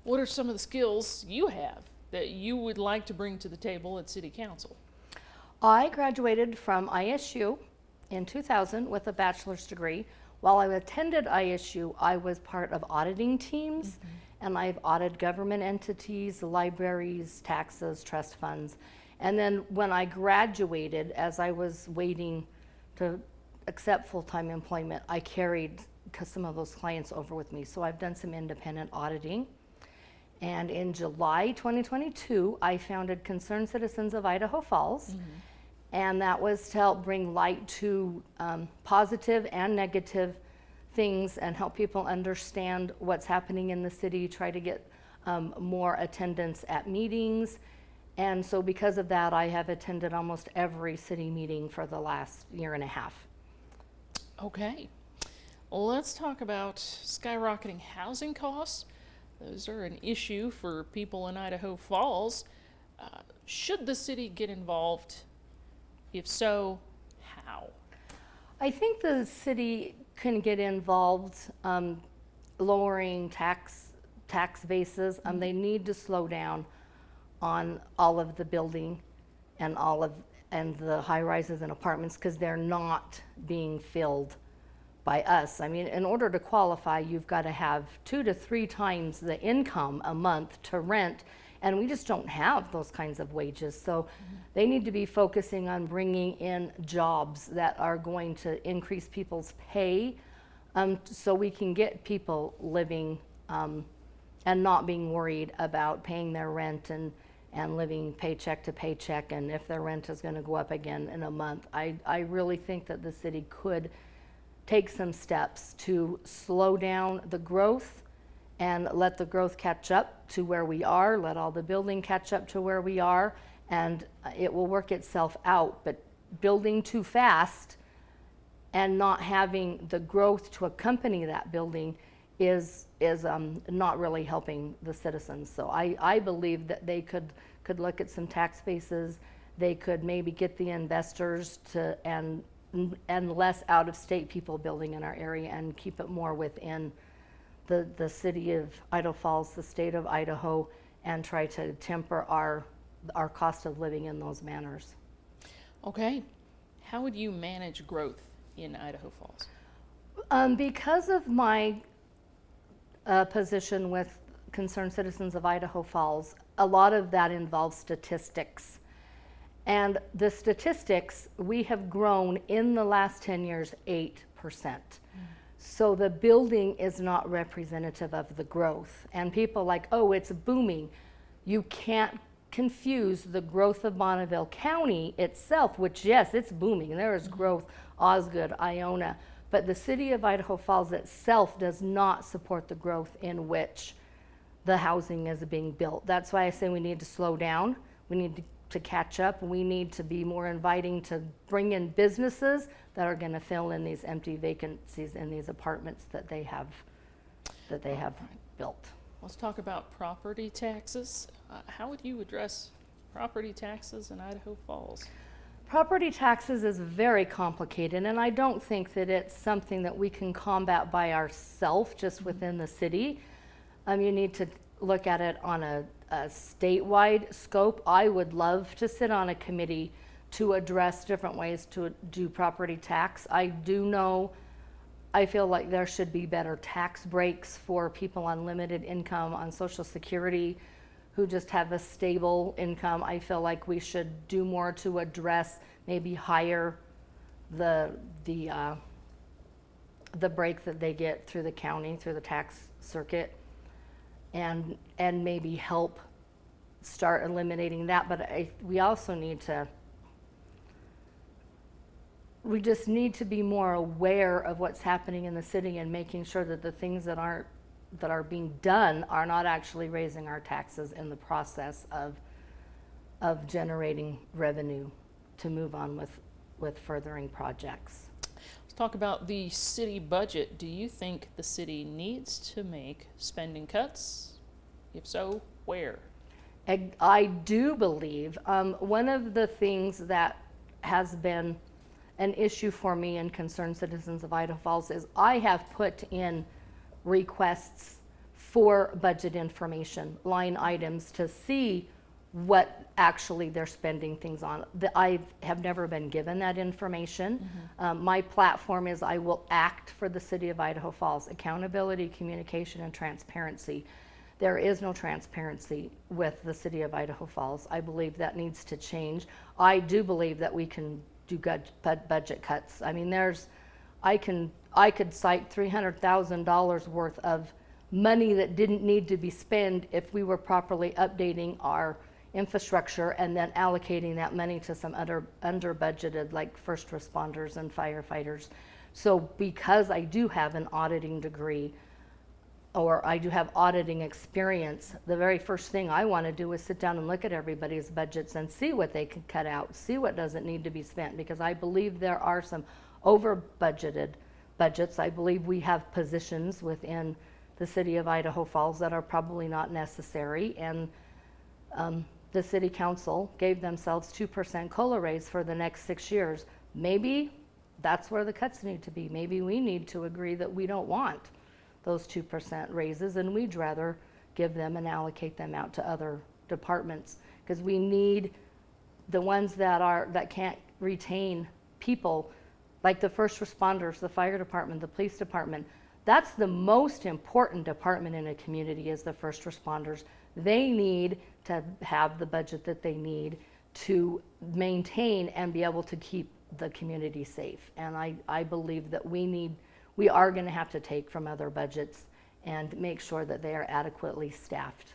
What are some of the skills you have that you would like to bring to the table at City Council? I graduated from ISU in 2000 with a bachelor's degree. While I attended ISU, I was part of auditing teams, and I've audited government entities, libraries, taxes, trust funds. And then when I graduated, as I was waiting to accept full-time employment, I carried some of those clients over with me. So I've done some independent auditing. And in July 2022, I founded Concerned Citizens of Idaho Falls. And that was to help bring light to positive and negative things and help people understand what's happening in the city, try to get more attendance at meetings. And so because of that, I have attended almost every city meeting for the last year and a half. Okay. Let's talk about skyrocketing housing costs. Those are an issue for people in Idaho Falls. Should the city get involved? If so, how? I think the city can get involved lowering tax bases. They need to slow down on all of the building and the high rises and apartments because they're not being filled by us. I mean, in order to qualify, you've got to have 2 to 3 times the income a month to rent, and we just don't have those kinds of wages. So they need to be focusing on bringing in jobs that are going to increase people's pay, so we can get people living and not being worried about paying their rent and living paycheck to paycheck, and if their rent is going to go up again in a month. I really think that the city could take some steps to slow down the growth and let the growth catch up to where we are, let all the building catch up to where we are, and it will work itself out. But building too fast and not having the growth to accompany that building is not really helping the citizens. So I believe that they could look at some tax bases. They could maybe get the investors to and less out-of-state people building in our area and keep it more within the city of Idaho Falls, the state of Idaho, and try to temper our cost of living in those manners. Okay. How would you manage growth in Idaho Falls? Because of my position with Concerned Citizens of Idaho Falls, a lot of that involves statistics. And the statistics, we have grown in the last 10 years 8%. So the building is not representative of the growth. And people like, oh, it's booming. You can't confuse the growth of Bonneville County itself, which, yes, it's booming. There is growth, Osgood, Iona. But the city of Idaho Falls itself does not support the growth in which the housing is being built. That's why I say we need to slow down. We need to catch up. We need to be more inviting to bring in businesses that are going to fill in these empty vacancies in these apartments that they have built. Let's talk about property taxes. How would you address property taxes in Idaho Falls? Property taxes is very complicated, and I don't think that it's something that we can combat by ourselves just within the city. You need to look at it on a statewide scope. I would love to sit on a committee to address different ways to do property tax. I feel like there should be better tax breaks for people on limited income, on Social Security, who just have a stable income. I feel like we should do more to address, maybe higher the break that they get through the county, through the tax circuit, and maybe help start eliminating that. But we also we just need to be more aware of what's happening in the city and making sure that the things that are being done are not actually raising our taxes in the process of generating revenue to move on with furthering projects. Let's talk about the city budget. Do you think the city needs to make spending cuts? If so, where? I do believe one of the things that has been an issue for me and Concerned Citizens of Idaho Falls is I have put in requests for budget information, line items, to see what actually they're spending things on. I have never been given that information. My platform is I will act for the city of Idaho Falls. Accountability, communication, and transparency. There is no transparency with the city of Idaho Falls. I believe that needs to change. I do believe that we can do good budget cuts. I mean, I could cite $300,000 worth of money that didn't need to be spent if we were properly updating our infrastructure and then allocating that money to some other under budgeted, like first responders and firefighters. So because I do have an auditing degree, or I do have auditing experience, the very first thing I want to do is sit down and look at everybody's budgets and see what they can cut out, see what doesn't need to be spent, because I believe there are some over budgeted budgets. I believe we have positions within the city of Idaho Falls that are probably not necessary, and the city council gave themselves 2% COLA raise for the next 6 years. Maybe that's where the cuts need to be. Maybe we need to agree that we don't want those 2% raises, and we'd rather give them and allocate them out to other departments, because we need the ones that can't retain people, like the first responders, the fire department, the police department. That's the most important department in a community, is the first responders. They need to have the budget that they need to maintain and be able to keep the community safe. And I believe that we are going to have to take from other budgets and make sure that they are adequately staffed.